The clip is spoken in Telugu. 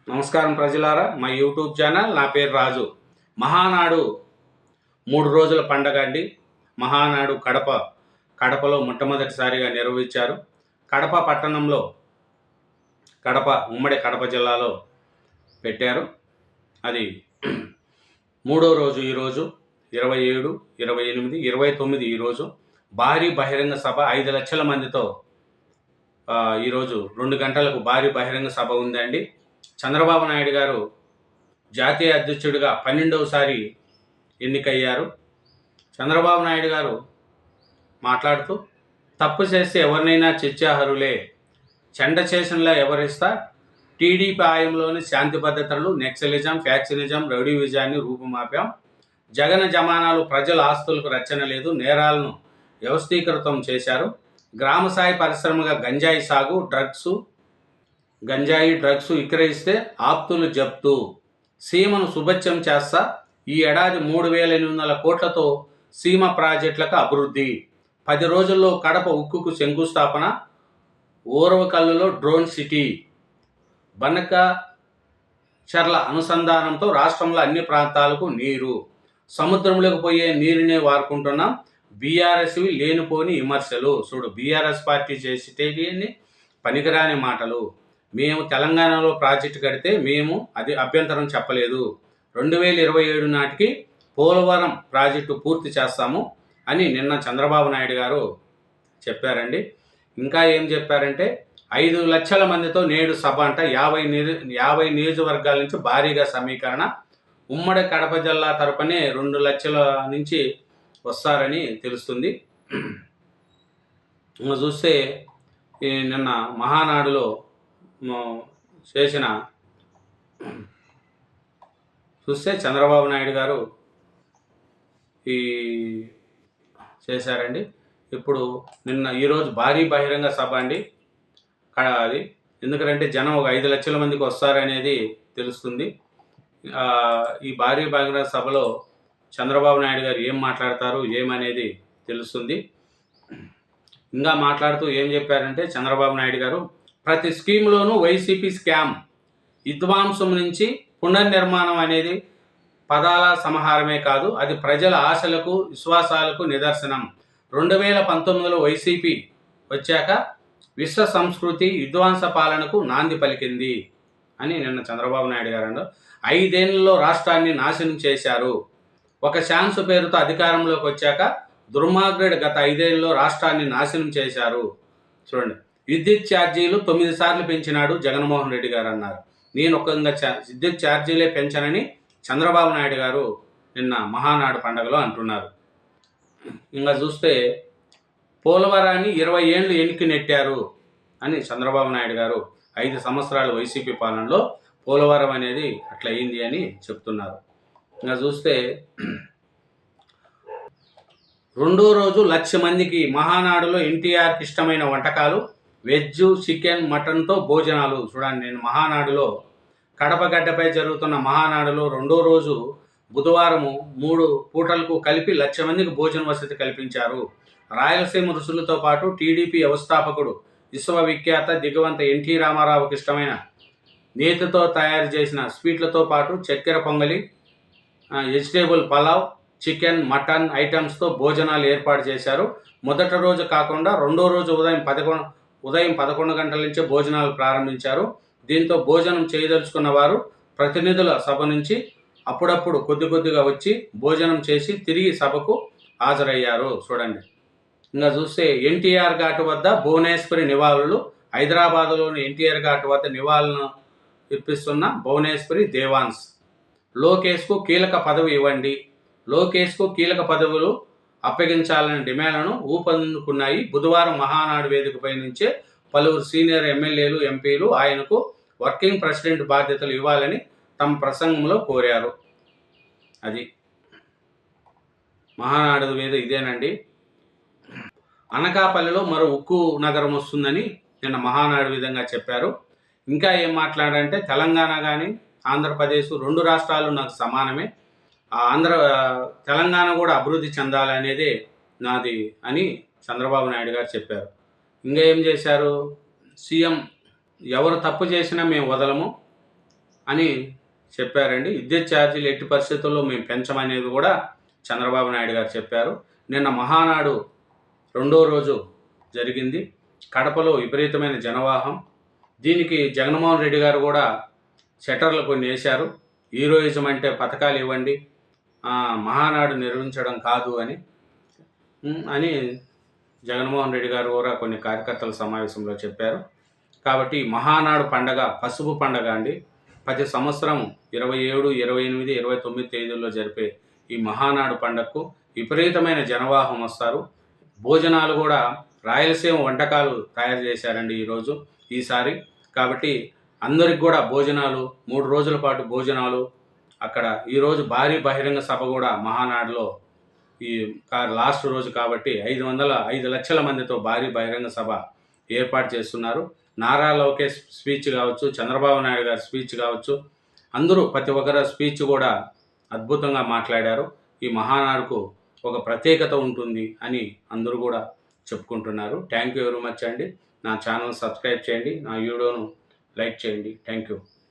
నమస్కారం ప్రజలారా, మా యూట్యూబ్ ఛానల్. నా పేరు రాజు. మహానాడు 3 రోజుల పండగ అండి. మహానాడు కడపలో మొట్టమొదటిసారిగా నిర్వహించారు. కడప పట్టణంలో, ఉమ్మడి కడప జిల్లాలో పెట్టారు. అది 3వ రోజు ఈరోజు 27, 28, 29 ఈరోజు భారీ బహిరంగ సభ 5 లక్షల మందితో ఈరోజు 2 గంటలకు భారీ బహిరంగ సభ ఉందండి. చంద్రబాబు నాయుడు గారు జాతీయ అధ్యక్షుడిగా 12వసారి ఎన్నికయ్యారు. చంద్రబాబు నాయుడు గారు మాట్లాడుతూ, తప్పు చేస్తే ఎవరినైనా చర్చార్హులే, చెండ చేసినలా ఎవరిస్తా, టీడీపీ ఆయంలోని శాంతి భద్రతలు, నెక్సలిజం, ఫ్యాక్షనిజం, రౌడీవిజాన్ని రూపుమాపాం. జగన్ జమానాలు ప్రజల ఆస్తులకు రక్షణ లేదు, నేరాలను వ్యవస్థీకృతం చేశారు. గ్రామస్థాయి పరిశ్రమగా గంజాయి సాగు, డ్రగ్స్ విక్రయిస్తే ఆప్తులు జప్తు, సీమను సుభత్యం చేస్తా, ఈ ఏడాది 3,800 కోట్లతో సీమ ప్రాజెక్టులకు అభివృద్ధి, 10 రోజుల్లో కడప ఉక్కుకు శంకుస్థాపన, ఓరవకల్లులో డ్రోన్ సిటీ, బనకచర్ల అనుసంధానంతో రాష్ట్రంలో అన్ని ప్రాంతాలకు నీరు, సముద్రంలోకి పోయే నీరునే వాడుకుంటున్నాం, బీఆర్ఎస్వి లేనిపోని విమర్శలు. చూడు, బీఆర్ఎస్ పార్టీ చేసేటివన్నీ పనికిరాని మాటలు. మేము తెలంగాణలో ప్రాజెక్టు కడితే మేము అది అభ్యంతరం చెప్పలేదు. 2027 నాటికి పోలవరం ప్రాజెక్టు పూర్తి చేస్తాము అని నిన్న చంద్రబాబు నాయుడు గారు చెప్పారండి. ఇంకా ఏం చెప్పారంటే, 5 లక్షల మందితో నేడు సభ అంట. 50 నియోజకవర్గాల నుంచి భారీగా సమీకరణ. ఉమ్మడి కడప జిల్లా తరపునే 2 లక్షల నుంచి వస్తారని తెలుస్తుంది. చూస్తే నిన్న మహానాడులో చూస్తే చంద్రబాబు నాయుడు గారు చేశారండి. ఇప్పుడు ఈరోజు భారీ బహిరంగ సభ అండి. అది ఎందుకంటే జనం ఒక 5 లక్షల మందికి వస్తారనేది తెలుస్తుంది. ఈ భారీ బహిరంగ సభలో చంద్రబాబు నాయుడు గారు ఏం మాట్లాడతారు ఏమనేది తెలుస్తుంది. ఇంకా మాట్లాడుతూ ఏం చెప్పారంటే చంద్రబాబు నాయుడు గారు, ప్రతి స్కీమ్లోనూ వైసీపీ స్కామ్, విధ్వంసం నుంచి పునర్నిర్మాణం అనేది పదాల సమాహారమే కాదు, అది ప్రజల ఆశలకు విశ్వాసాలకు నిదర్శనం. 2019లో వైసీపీ వచ్చాక విశ్వ సంస్కృతి విధ్వంస పాలనకు నాంది పలికింది అని నిన్న చంద్రబాబు నాయుడు గారు అన్నారు. 5 ఏళ్లలో రాష్ట్రాన్ని నాశనం చేశారు. ఒక ఛాన్స్ పేరుతో అధికారంలోకి వచ్చాక దుర్మార్గుడు గత 5 ఏళ్లలో రాష్ట్రాన్ని నాశనం చేశారు. చూడండి, విద్యుత్ ఛార్జీలు 9 సార్లు పెంచినాడు జగన్మోహన్ రెడ్డి గారు అన్నారు. నేను ఒకంగా విద్యుత్ ఛార్జీలే పెంచనని చంద్రబాబు నాయుడు గారు నిన్న మహానాడు పండుగలో అంటున్నారు. ఇంకా చూస్తే పోలవరాన్ని 20 ఏళ్ళు ఎన్నిక నెట్టారు అని చంద్రబాబు నాయుడు గారు 5 సంవత్సరాల వైసీపీ పాలనలో పోలవరం అనేది అట్లా అయింది అని చెప్తున్నారు. ఇంకా చూస్తే 2వ రోజు 1,00,000 మందికి మహానాడులో ఎన్టీఆర్కి ఇష్టమైన వంటకాలు, వెజ్, చికెన్, మటన్తో భోజనాలు. చూడండి, నేను మహానాడులో కడప గడ్డపై జరుగుతున్న మహానాడులో 2వ రోజు బుధవారము 3 పూటలకు కలిపి 1,00,000 మందికి భోజన వసతి కల్పించారు. రాయలసీమ రుసులతో పాటు టీడీపీ వ్యవస్థాపకుడు విశ్వవిఖ్యాత దిగవంత ఎన్టీ రామారావుకి ఇష్టమైన నేతితో తయారు చేసిన స్వీట్లతో పాటు చక్కెర పొంగలి, వెజిటేబుల్ పలావ్, చికెన్, మటన్ ఐటమ్స్తో భోజనాలు ఏర్పాటు చేశారు. మొదటి రోజు కాకుండా 2వ రోజు ఉదయం 11 గంటల నుంచే భోజనాలు ప్రారంభించారు. దీంతో భోజనం చేయదలుచుకున్న వారు ప్రతినిధుల సభ నుంచి అప్పుడప్పుడు కొద్దిగా వచ్చి భోజనం చేసి తిరిగి సభకు హాజరయ్యారు. చూడండి, ఇంకా చూస్తే ఎన్టీఆర్ ఘాటు వద్ద భువనేశ్వరి నివాళులు. హైదరాబాద్లోని ఎన్టీఆర్ ఘాటు వద్ద నివాళులను ఇప్పిస్తున్న భువనేశ్వరి దేవాన్స్. లోకేష్కు కీలక పదవి ఇవ్వండి, లోకేష్కు కీలక పదవులు అప్పగించాలనే డిమాండ్లను ఊపందుకున్నాయి. బుధవారం మహానాడు వేదికపై నుంచే పలువురు సీనియర్ ఎమ్మెల్యేలు, ఎంపీలు ఆయనకు వర్కింగ్ ప్రెసిడెంట్ బాధ్యతలు ఇవ్వాలని తమ ప్రసంగంలో కోరారు. అది మహానాడు వేద ఇదేనండి. అనకాపల్లిలో మరో ఉక్కు నగరం వస్తుందని నిన్న మహానాడు విధంగా చెప్పారు. ఇంకా ఏం మాట్లాడారంటే, తెలంగాణ కానీ ఆంధ్రప్రదేశ్ 2 రాష్ట్రాలు నాకు సమానమే, తెలంగాణ కూడా అభివృద్ధి చెందాలనేదే నాది అని చంద్రబాబు నాయుడు గారు చెప్పారు. ఇంకా ఏం చేశారు, సీఎం ఎవరు తప్పు చేసినా మేము వదలము, అని చెప్పారండి. విద్యుత్ ఛార్జీలు ఎట్టి పరిస్థితుల్లో మేము పెంచమనేది కూడా చంద్రబాబు నాయుడు గారు చెప్పారు. నిన్న మహానాడు రెండో రోజు జరిగింది. కడపలో విపరీతమైన జనవాహం. దీనికి జగన్మోహన్ రెడ్డి గారు కూడా షట్టర్లు కొన్ని వేశారు. హీరోయిజం అంటే పథకాలు ఇవ్వండి, మహానాడు నిర్వహించడం కాదు అని జగన్మోహన్ రెడ్డి గారు కూడా కొన్ని కార్యకర్తల సమావేశంలో చెప్పారు. కాబట్టి మహానాడు పండగ పసుపు పండగ అండి. ప్రతి సంవత్సరం 27, 28, 29 తేదీల్లో జరిపే ఈ మహానాడు పండగకు విపరీతమైన జనవాహం వస్తారు. భోజనాలు కూడా రాయలసీమ వంటకాలు తయారు చేశారండి ఈసారి. కాబట్టి అందరికి కూడా భోజనాలు 3 రోజుల పాటు భోజనాలు అక్కడ. ఈరోజు భారీ బహిరంగ సభ కూడా మహానాడులో ఈ లాస్ట్ రోజు కాబట్టి 5 లక్షల మందితో భారీ బహిరంగ సభ ఏర్పాటు చేస్తున్నారు. నారా లోకేష్ స్పీచ్ కావచ్చు, చంద్రబాబు నాయుడు గారి స్పీచ్ కావచ్చు, అందరూ ప్రతి ఒక్కరి స్పీచ్ కూడా అద్భుతంగా మాట్లాడారు. ఈ మహానాడుకు ఒక ప్రత్యేకత ఉంటుంది అని అందరూ కూడా చెప్పుకుంటున్నారు. థ్యాంక్ యూ వెరీ మచ్ అండి. నా ఛానల్ సబ్స్క్రైబ్ చేయండి, నా వీడియోను లైక్ చేయండి. Thank you.